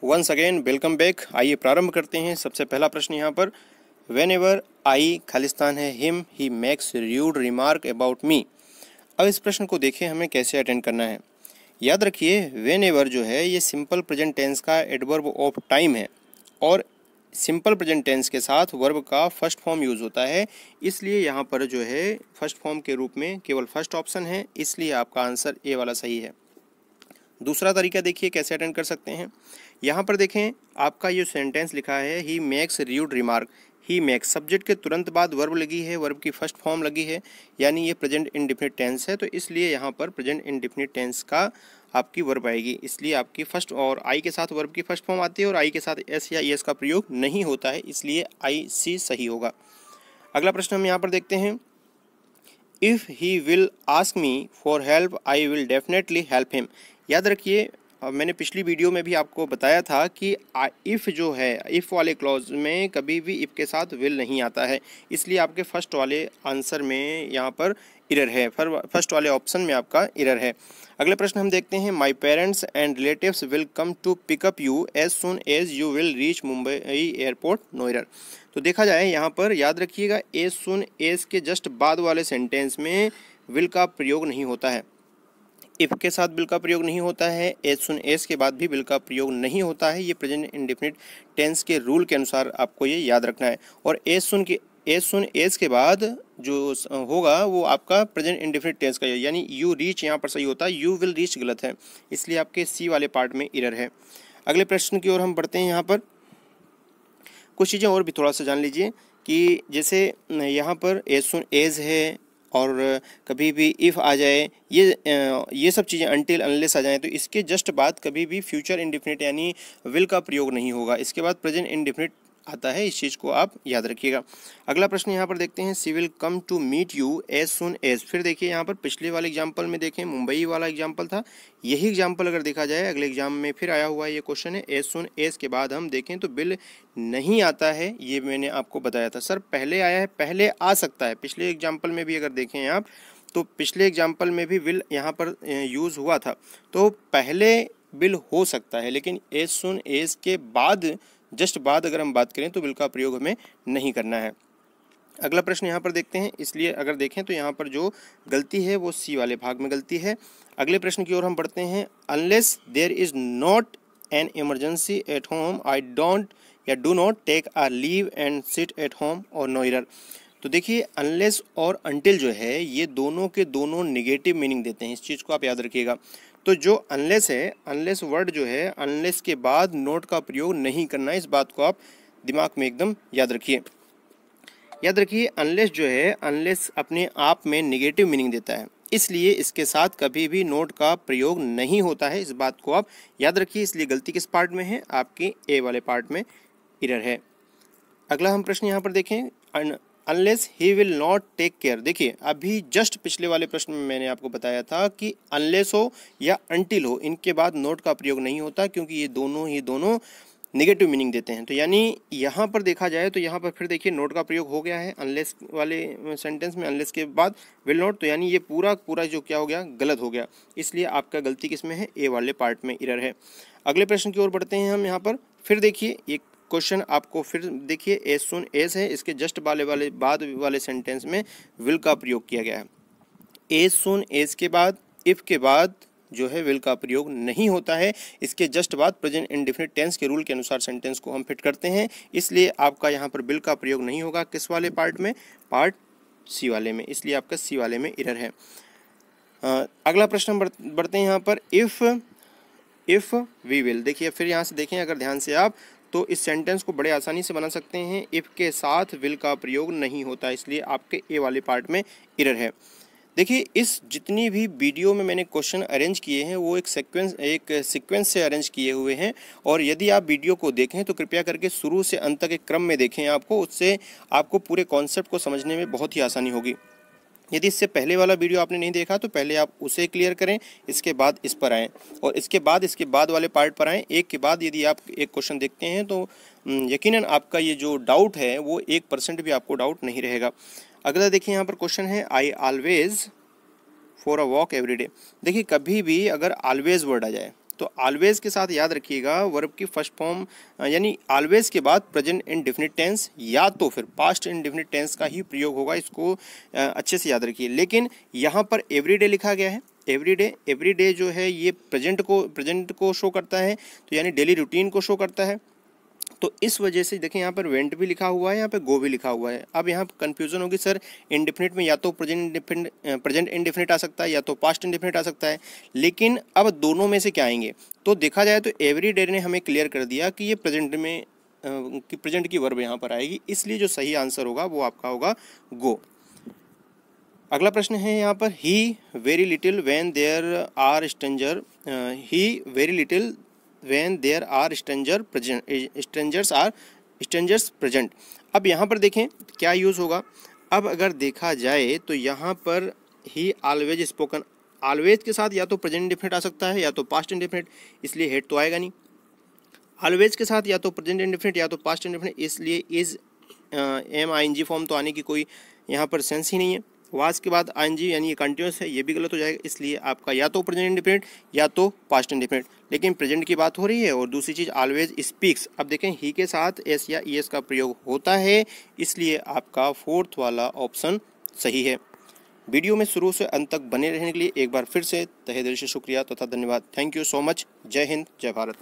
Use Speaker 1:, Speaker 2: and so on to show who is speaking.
Speaker 1: Once again welcome back. आइए प्रारंभ करते हैं। सबसे पहला प्रश्न यहाँ पर, वेन एवर आई खालिस्तान है him he makes rude remark about me. अब इस प्रश्न को देखें हमें कैसे अटेंड करना है। याद रखिए वेन एवर जो है ये सिंपल प्रेजेंट टेंस का एडवर्ब ऑफ टाइम है और सिंपल प्रेजेंट टेंस के साथ वर्ब का फर्स्ट फॉर्म यूज़ होता है, इसलिए यहाँ पर जो है फर्स्ट फॉर्म के रूप में केवल फर्स्ट ऑप्शन है, इसलिए आपका आंसर ए वाला सही है। दूसरा तरीका देखिए कैसे अटेंड कर सकते हैं। यहाँ पर देखें आपका ये सेंटेंस लिखा है he makes rude remark. He makes subject के तुरंत बाद वर्ब लगी है, वर्ब की फर्स्ट फॉर्म लगी है, यानी ये प्रेजेंट इंडेफिनिट टेंस है, तो इसलिए यहाँ पर प्रेजेंट इंडेफिनिट टेंस का आपकी वर्ब आएगी, इसलिए आपकी फर्स्ट और आई के साथ वर्ब की फर्स्ट फॉर्म आती है और आई के साथ एस या एस का प्रयोग नहीं होता है, इसलिए आई सी सही होगा। अगला प्रश्न हम यहाँ पर देखते हैं, if he will ask me for help I will definitely help him. याद रखिए मैंने पिछली वीडियो में भी आपको बताया था कि इफ़ जो है इफ़ वाले क्लॉज में कभी भी इफ़ के साथ विल नहीं आता है, इसलिए आपके फर्स्ट वाले आंसर में यहाँ पर इरर है, फर्स्ट वाले ऑप्शन में आपका इरर है। अगले प्रश्न हम देखते हैं, my parents and relatives will come to pick up you as soon as you will reach Mumbai airport no error. तो देखा जाए यहाँ पर याद रखिएगा एज सुन एज के जस्ट बाद वाले सेंटेंस में विल का प्रयोग नहीं होता है, इफ़ के साथ बिल का प्रयोग नहीं होता है, एज सुन एज के बाद भी बिल का प्रयोग नहीं होता है। ये प्रेजेंट इंडेफिनिट टेंस के रूल के अनुसार आपको ये याद रखना है। और एज सुन एज के बाद जो होगा वो आपका प्रेजेंट इंडेफिनिट टेंस का, यानी यू रीच यहाँ पर सही होता है, यू विल रीच गलत है, इसलिए आपके सी वाले पार्ट में इरर है। अगले प्रश्न की ओर हम बढ़ते हैं। यहाँ पर कुछ चीज़ें और भी थोड़ा सा जान लीजिए कि जैसे यहाँ पर एज सुन एज है और कभी भी इफ़ आ जाए, ये सब चीज़ें अनटिल अनलेस आ जाएं, तो इसके जस्ट बाद कभी भी फ्यूचर इंडेफिनिट यानी विल का प्रयोग नहीं होगा, इसके बाद प्रेजेंट इंडेफिनिट आता है, इस चीज़ को आप याद रखिएगा। अगला प्रश्न यहाँ पर देखते हैं, she will come to meet you as soon as. फिर देखिए यहाँ पर पिछले वाले एग्जाम्पल में देखें मुंबई वाला एग्जाम्पल था, यही एग्जाम्पल अगर देखा जाए अगले एग्जाम में फिर आया हुआ ये क्वेश्चन है, एज सुन एज के बाद हम देखें तो बिल नहीं आता है, ये मैंने आपको बताया था। सर पहले आया है, पहले आ सकता है, पिछले एग्जाम्पल में भी अगर देखें आप तो पिछले एग्जाम्पल में भी विल यहाँ पर यूज़ हुआ था, तो पहले बिल हो सकता है, लेकिन एज सुन एज के बाद जस्ट बाद अगर हम बात करें तो बिल का प्रयोग हमें नहीं करना है। अगला प्रश्न यहाँ पर देखते हैं, इसलिए अगर देखें तो यहाँ पर जो गलती है वो सी वाले भाग में गलती है। अगले प्रश्न की ओर हम बढ़ते हैं, unless there is not an emergency at home I don't या do not take a leave and sit at home और नो एरर। तो देखिए अनलेस और अनटिल जो है ये दोनों के दोनों नेगेटिव मीनिंग देते हैं, इस चीज़ को आप याद रखिएगा। तो जो अनलेस है, अनलेस वर्ड जो है, अनलेस के बाद नोट का प्रयोग नहीं करना है, इस बात को आप दिमाग में एकदम याद रखिए। याद रखिए अनलेस जो है, अनलेस अपने आप में नेगेटिव मीनिंग देता है, इसलिए इसके साथ कभी भी नोट का प्रयोग नहीं होता है, इस बात को आप याद रखिए। इसलिए गलती किस पार्ट में है, आपके ए वाले पार्ट में इरर है। अगला हम प्रश्न यहाँ पर देखें, unless he will not take care. देखिए अभी जस्ट पिछले वाले प्रश्न में मैंने आपको बताया था कि अनलेस हो या अनटिल हो, इनके बाद नोट का प्रयोग नहीं होता, क्योंकि ये दोनों नेगेटिव मीनिंग देते हैं। तो यानी यहाँ पर देखा जाए तो यहाँ पर फिर देखिए नोट का प्रयोग हो गया है अनलेस वाले सेंटेंस में, अनलेस के बाद विल नॉट, तो यानी ये पूरा जो क्या हो गया, गलत हो गया, इसलिए आपका गलती किस में है, ए वाले पार्ट में इरर है। अगले प्रश्न की ओर बढ़ते हैं हम। यहाँ पर फिर देखिए एक क्वेश्चन आपको फिर देखिए, एज सुन एज है, इसके जस्ट बाद वाले सेंटेंस में विल का प्रयोग किया गया है। एज सुन एज के बाद इफ़ के बाद जो है विल का प्रयोग नहीं होता है, इसके जस्ट बाद प्रेजेंट इंडेफिनिट टेंस के रूल के अनुसार सेंटेंस को हम फिट करते हैं, इसलिए आपका यहाँ पर विल का प्रयोग नहीं होगा। किस वाले पार्ट में, पार्ट सी वाले में, इसलिए आपका सी वाले में इरर है। अगला प्रश्न बढ़ते हैं यहाँ पर, इफ़ वी विल। देखिए फिर यहाँ से देखें अगर ध्यान से आप तो इस सेंटेंस को बड़े आसानी से बना सकते हैं, इफ़ के साथ विल का प्रयोग नहीं होता, इसलिए आपके ए वाले पार्ट में इरर है। देखिए इस जितनी भी वीडियो में मैंने क्वेश्चन अरेंज किए हैं वो एक सीक्वेंस से अरेंज किए हुए हैं, और यदि आप वीडियो को देखें तो कृपया करके शुरू से अंत तक एक क्रम में देखें, उससे आपको पूरे कॉन्सेप्ट को समझने में बहुत ही आसानी होगी। यदि इससे पहले वाला वीडियो आपने नहीं देखा तो पहले आप उसे क्लियर करें, इसके बाद इस पर आएँ, और इसके बाद वाले पार्ट पर आएँ। एक के बाद यदि आप एक क्वेश्चन देखते हैं तो यकीनन आपका ये जो डाउट है वो 1% भी आपको डाउट नहीं रहेगा। अगला देखिए यहाँ पर क्वेश्चन है, I always for a walk every day. देखिए कभी भी अगर ऑलवेज वर्ड आ जाए तो ऑलवेज के साथ याद रखिएगा वर्ब की फर्स्ट फॉर्म यानी ऑलवेज के बाद प्रेजेंट इंडेफिनिट टेंस या तो फिर पास्ट इंडेफिनिट टेंस का ही प्रयोग होगा, इसको अच्छे से याद रखिए। लेकिन यहाँ पर एवरीडे लिखा गया है, एवरीडे जो है ये प्रेजेंट को शो करता है, तो यानी डेली रूटीन को शो करता है। तो इस वजह से देखें यहाँ पर वेंट भी लिखा हुआ है, यहाँ पे गो भी लिखा हुआ है। अब यहाँ कंफ्यूजन होगी सर इंडेफिनिट में या तो प्रेजेंट इंडेफिनिट आ सकता है या तो पास्ट इंडेफिनिट आ सकता है, लेकिन अब दोनों में से क्या आएंगे? तो देखा जाए तो एवरीडे ने हमें क्लियर कर दिया कि ये प्रेजेंट की वर्ब यहाँ पर आएगी, इसलिए जो सही आंसर होगा वो आपका होगा गो। अगला प्रश्न है यहाँ पर he very little when there are stranger, he very little when there are strangers present. अब यहाँ पर देखें क्या यूज़ होगा। अब अगर देखा जाए तो यहाँ पर ही ऑलवेज स्पोकन, ऑलवेज के साथ या तो प्रेजेंट इंडेफिनिट आ सकता है या तो पास्ट इंडेफिनिट, इसलिए हेड तो आएगा नहीं। ऑलवेज के साथ या तो प्रेजेंट इंडेफिनिट या तो पास्ट इंडेफिनिट, इसलिए इज MING फॉर्म तो आने की कोई यहाँ पर सेंस ही नहीं है। वाज के बाद ING यानी ये कंटिन्यूस है, ये भी गलत हो जाएगा, इसलिए आपका या तो प्रेजेंट इंडेफिनिट या तो पास्ट इंडेफिनिट। लेकिन प्रेजेंट की बात हो रही है। और दूसरी चीज़ ऑलवेज स्पीक्स, अब देखें ही के साथ एस या ES का प्रयोग होता है, इसलिए आपका फोर्थ वाला ऑप्शन सही है। वीडियो में शुरू से अंत तक बने रहने के लिए एक बार फिर से तहे दिल से शुक्रिया तथा धन्यवाद। Thank you so much. जय हिंद, जय भारत।